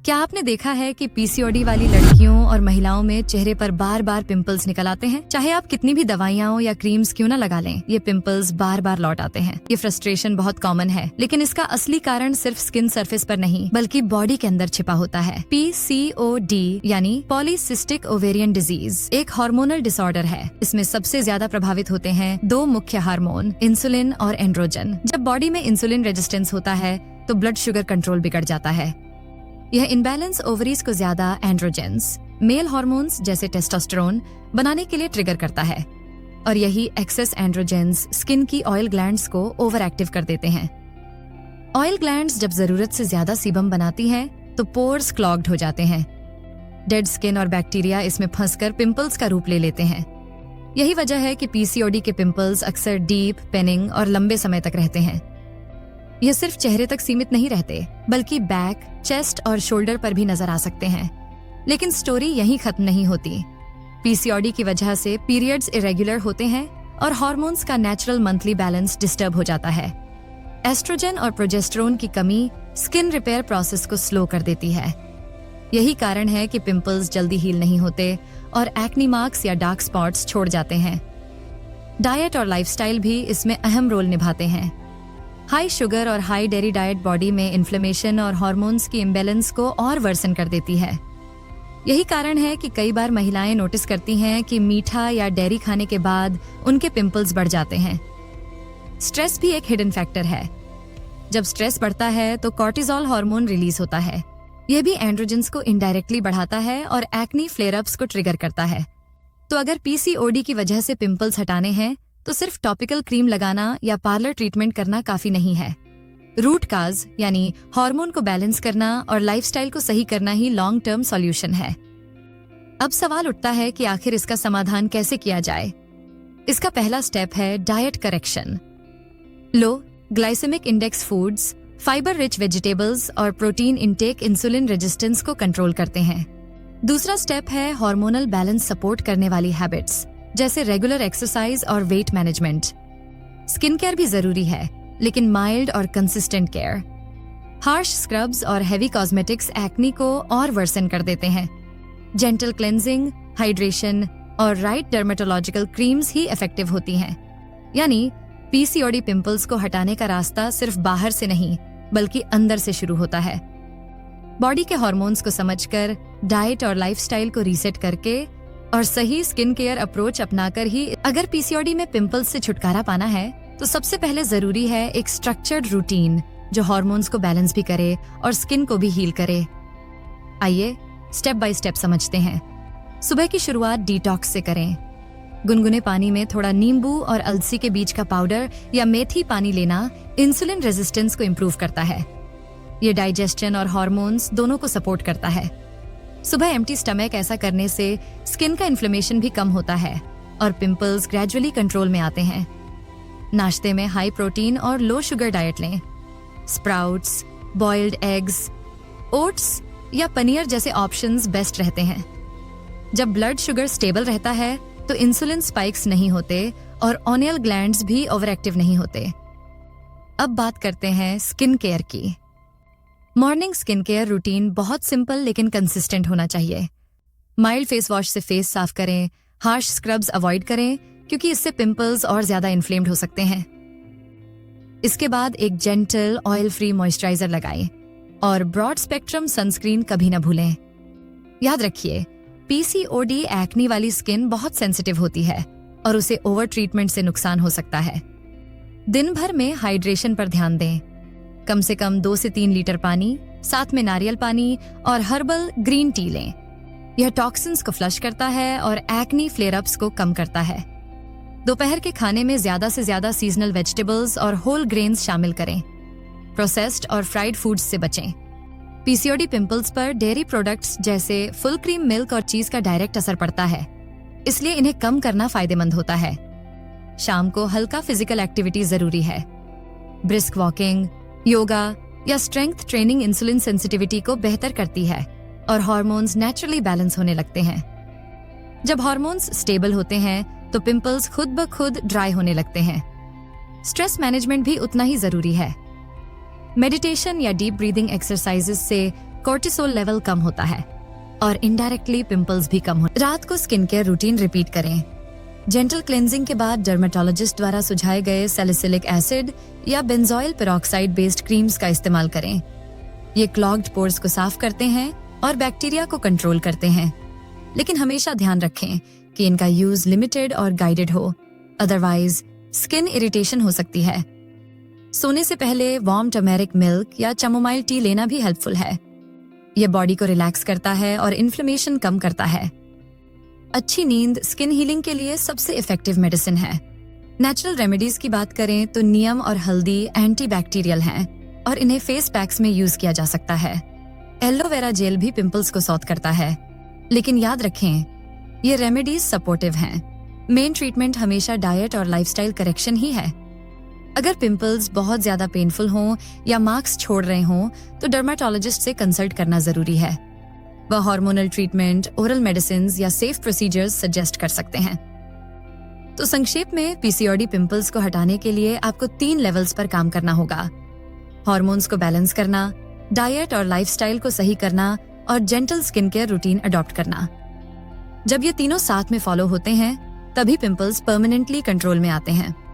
क्या आपने देखा है कि पीसीओडी वाली लड़कियों और महिलाओं में चेहरे पर बार बार पिंपल्स निकल आते हैं? चाहे आप कितनी भी दवाइयाँ या क्रीम्स क्यों ना लगा लें, ये पिंपल्स बार बार लौट आते हैं। ये फ्रस्ट्रेशन बहुत कॉमन है, लेकिन इसका असली कारण सिर्फ स्किन सरफेस पर नहीं बल्कि बॉडी के अंदर छिपा होता है। पीसीओडी यानी पॉलीसिस्टिक ओवेरियन डिजीज एक हार्मोनल डिसऑर्डर है। इसमें सबसे ज्यादा प्रभावित होते हैं दो मुख्य हार्मोन, इंसुलिन और एंड्रोजन। जब बॉडी में इंसुलिन रेजिस्टेंस होता है तो ब्लड शुगर कंट्रोल बिगड़ जाता है। यह इनबैलेंस ओवरीज को ज्यादा एंड्रोजेंस, मेल हार्मोन्स जैसे टेस्टोस्टेरोन बनाने के लिए ट्रिगर करता है, और यही एक्सेस एंड्रोजेंस स्किन की ऑयल ग्लैंड्स को ओवर एक्टिव कर देते हैं। ऑयल ग्लैंड्स जब जरूरत से ज्यादा सीबम बनाती हैं तो पोर्स क्लॉग्ड हो जाते हैं। डेड स्किन और बैक्टीरिया इसमें फंसकर पिंपल्स का रूप ले लेते हैं। यही वजह है कि पीसीओडी के पिंपल्स अक्सर डीप, पेनिंग और लंबे समय तक रहते हैं। यह सिर्फ चेहरे तक सीमित नहीं रहते, बल्कि बैक, चेस्ट और शोल्डर पर भी नजर आ सकते हैं। लेकिन स्टोरी यहीं खत्म नहीं होती। पीसीओडी की वजह से पीरियड्स इरेगुलर होते हैं और हार्मोन्स का नेचुरल मंथली बैलेंस डिस्टर्ब हो जाता है। एस्ट्रोजन और प्रोजेस्टेरोन की कमी स्किन रिपेयर प्रोसेस को स्लो कर देती है। यही कारण है कि पिंपल्स जल्दी हील नहीं होते और एक्नी मार्क्स या डार्क स्पॉट्स छोड़ जाते हैं। डाइट और लाइफस्टाइल भी इसमें अहम रोल निभाते हैं। हाई शुगर और हाई डेयरी डाइट बॉडी में इन्फ्लेमेशन और हार्मोन्स की इम्बैलेंस को और वर्सन कर देती है। यही कारण है कि कई बार महिलाएं नोटिस करती हैं कि मीठा या डेयरी खाने के बाद उनके पिंपल्स बढ़ जाते हैं। स्ट्रेस भी एक हिडन फैक्टर है। जब स्ट्रेस बढ़ता है तो कॉर्टिसोल हार्मोन रिलीज होता है। यह भी एंड्रोजेंस को इनडायरेक्टली बढ़ाता है और एक्नी फ्लेयर अप्स को ट्रिगर करता है। तो अगर पीसीओडी की वजह से पिंपल्स हटाने हैं तो सिर्फ टॉपिकल क्रीम लगाना या पार्लर ट्रीटमेंट करना काफी नहीं है। रूट काज यानी हार्मोन को बैलेंस करना और लाइफस्टाइल को सही करना ही लॉन्ग टर्म सॉल्यूशन है। अब सवाल उठता है कि आखिर इसका समाधान कैसे किया जाए। इसका पहला स्टेप है diet correction. Low glycemic index foods, fibre rich vegetables और प्रोटीन इंटेक इंसुलिन रेजिस्टेंस को कंट्रोल करते हैं। दूसरा स्टेप है हार्मोनल बैलेंस सपोर्ट करने वाली हैबिट्स जैसे रेगुलर एक्सरसाइज और वेट मैनेजमेंट। स्किन केयर भी जरूरी है, लेकिन माइल्ड और कंसिस्टेंट केयर। हार्श स्क्रब्स और हेवी कॉस्मेटिक्स एक्नी को और वर्सन कर देते हैं। जेंटल क्लेंजिंग, हाइड्रेशन और राइट डर्मेटोलॉजिकल क्रीम्स ही इफेक्टिव होती हैं। यानी पीसीओडी पिंपल्स को हटाने का रास्ता सिर्फ बाहर से नहीं बल्कि अंदर से शुरू होता है। बॉडी के हार्मोन्स को समझकर, डाइट और लाइफस्टाइल को रीसेट करके और सही स्किन केयर अप्रोच अपनाकर ही अगर पीसीओडी में पिंपल्स से छुटकारा पाना है तो सबसे पहले जरूरी है एक स्ट्रक्चर्ड रूटीन जो हार्मोन्स को बैलेंस भी करे और स्किन को भी हील करे। आइए स्टेप बाय स्टेप समझते हैं। सुबह की शुरुआत डिटॉक्स से करें। गुनगुने पानी में थोड़ा नींबू और अलसी के बीज का पाउडर या मेथी पानी लेना इंसुलिन रेजिस्टेंस को इम्प्रूव करता है। ये डाइजेशन और हार्मोन्स दोनों को सपोर्ट करता है। सुबह एम्प्टी स्टमक ऐसा करने से स्किन का इन्फ्लेमेशन भी कम होता है और पिंपल्स ग्रेजुअली कंट्रोल में आते हैं। नाश्ते में हाई प्रोटीन और लो शुगर डाइट लें। स्प्राउट्स, बॉइल्ड एग्स, ओट्स या पनीर जैसे ऑप्शंस बेस्ट रहते हैं। जब ब्लड शुगर स्टेबल रहता है तो इंसुलिन स्पाइक्स नहीं होते और ऑनियल ग्लैंड्स भी ओवर एक्टिव नहीं होते। अब बात करते हैं स्किन केयर की। मॉर्निंग स्किन केयर रूटीन बहुत सिंपल लेकिन कंसिस्टेंट होना चाहिए। माइल्ड फेस वॉश से फेस साफ करें। हार्श स्क्रब्स अवॉइड करें क्योंकि इससे पिंपल्स और ज्यादा इन्फ्लेम्ड हो सकते हैं। इसके बाद एक जेंटल ऑयल फ्री मॉइस्चराइजर लगाएं और ब्रॉड स्पेक्ट्रम सनस्क्रीन कभी न भूलें। याद रखिए, पीसीओडी एक्नी वाली स्किन बहुत सेंसिटिव होती है और उसे ओवर ट्रीटमेंट से नुकसान हो सकता है। दिन भर में हाइड्रेशन पर ध्यान दें। कम से कम 2 से 3 लीटर पानी, साथ में नारियल पानी और हर्बल ग्रीन टी लें। यह टॉक्सिन्स को फ्लश करता है और एक्नी फ्लेयर अप्स को कम करता है। दोपहर के खाने में ज्यादा से ज्यादा सीजनल वेजिटेबल्स और होल ग्रेन्स शामिल करें। प्रोसेस्ड और फ्राइड फूड्स से बचें। पीसीओडी पिंपल्स पर डेयरी प्रोडक्ट्स जैसे फुल क्रीम मिल्क और चीज का डायरेक्ट असर पड़ता है, इसलिए इन्हें कम करना फायदेमंद होता है। शाम को हल्का फिजिकल एक्टिविटी जरूरी है। ब्रिस्क वॉकिंग, योगा या स्ट्रेंथ ट्रेनिंग इंसुलिन सेंसिटिविटी को बेहतर करती है और हार्मोन्स नेचुरली बैलेंस होने लगते हैं। जब हार्मोन्स स्टेबल होते हैं तो पिंपल्स खुद ब खुद ड्राई होने लगते हैं। स्ट्रेस मैनेजमेंट भी उतना ही जरूरी है। मेडिटेशन या डीप ब्रीदिंग एक्सरसाइजेस से कोर्टिसोल लेवल कम होता है और इनडायरेक्टली पिंपल्स भी कम हो। रात को स्किन केयर रूटीन रिपीट करें। जेंटल क्लेंजिंग के बाद डर्मेटोलॉजिस्ट द्वारा सुझाए गए सैलिसिलिक एसिड या बेंजोइल पेरोक्साइड बेस्ड क्रीम्स का इस्तेमाल करें। ये क्लॉग्ड पोर्स को साफ करते हैं और बैक्टीरिया को कंट्रोल करते हैं, लेकिन हमेशा ध्यान रखें कि इनका यूज लिमिटेड और गाइडेड हो, अदरवाइज स्किन इरिटेशन हो सकती है। सोने से पहले वार्म टर्मेरिक मिल्क या चैमोमाइल टी लेना भी हेल्पफुल है। यह बॉडी को रिलैक्स करता है और इन्फ्लेमेशन कम करता है। अच्छी नींद स्किन हीलिंग के लिए सबसे इफेक्टिव मेडिसिन है। नेचुरल रेमेडीज की बात करें तो नीम और हल्दी एंटीबैक्टीरियल हैं और इन्हें फेस पैक्स में यूज किया जा सकता है। एलोवेरा जेल भी पिंपल्स को सॉर्ट करता है, लेकिन याद रखें ये रेमेडीज सपोर्टिव हैं। मेन ट्रीटमेंट हमेशा डाइट और लाइफस्टाइल करेक्शन ही है। अगर पिंपल्स बहुत ज्यादा पेनफुल हों या मार्क्स छोड़ रहे हों तो डर्मेटोलॉजिस्ट से कंसल्ट करना जरूरी है। वह हार्मोनल ट्रीटमेंट, ओरल मेडिसिन या सेफ प्रोसीजर्स सजेस्ट कर सकते हैं। तो संक्षेप में पीसीओडी पिंपल्स को हटाने के लिए आपको 3 लेवल्स पर काम करना होगा। हार्मोन्स को बैलेंस करना, डाइट और लाइफस्टाइल को सही करना और gentle skin care routine adopt करना। जब ये तीनों साथ में फॉलो होते हैं तभी पिंपल्स परमानेंटली कंट्रोल में आते हैं।